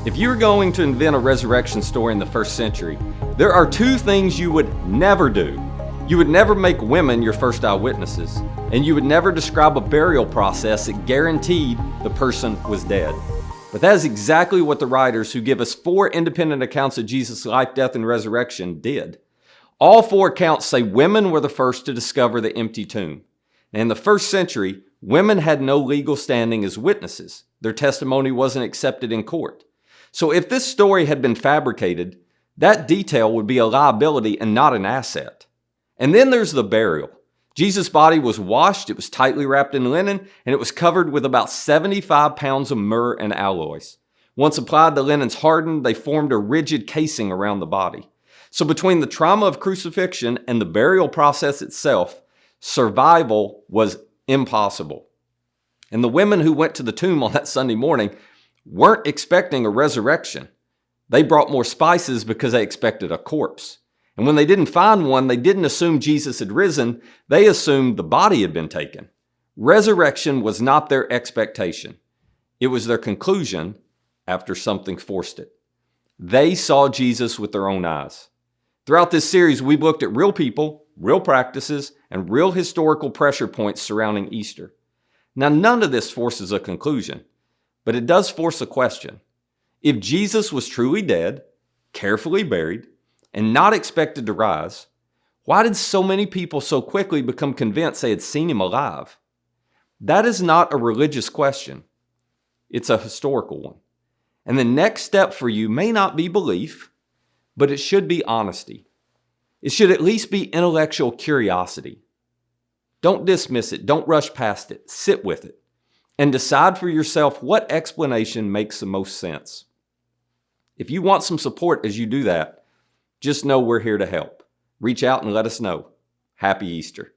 If you were going to invent a resurrection story in the first century, there are two things you would never do. You would never make women your first eyewitnesses, and you would never describe a burial process that guaranteed the person was dead. But that is exactly what the writers who give us 4 independent accounts of Jesus' life, death, and resurrection did. All 4 accounts say women were the first to discover the empty tomb. And in the first century, women had no legal standing as witnesses. Their testimony wasn't accepted in court. So if this story had been fabricated, that detail would be a liability and not an asset. And then there's the burial. Jesus' body was washed, it was tightly wrapped in linen, and it was covered with about 75 pounds of myrrh and aloes. Once applied, the linens hardened, they formed a rigid casing around the body. So between the trauma of crucifixion and the burial process itself, survival was impossible. And the women who went to the tomb on that Sunday morning weren't expecting a resurrection. They brought more spices because they expected a corpse. And when they didn't find one, they didn't assume Jesus had risen. They assumed the body had been taken. Resurrection was not their expectation. It was their conclusion after something forced it. They saw Jesus with their own eyes. Throughout this series, we've looked at real people, real practices, and real historical pressure points surrounding Easter. Now, none of this forces a conclusion, but it does force a question. If Jesus was truly dead, carefully buried, and not expected to rise, why did so many people so quickly become convinced they had seen him alive? That is not a religious question. It's a historical one. And the next step for you may not be belief, but it should be honesty. It should at least be intellectual curiosity. Don't dismiss it. Don't rush past it. Sit with it and decide for yourself what explanation makes the most sense. If you want some support as you do that, just know we're here to help. Reach out and let us know. Happy Easter.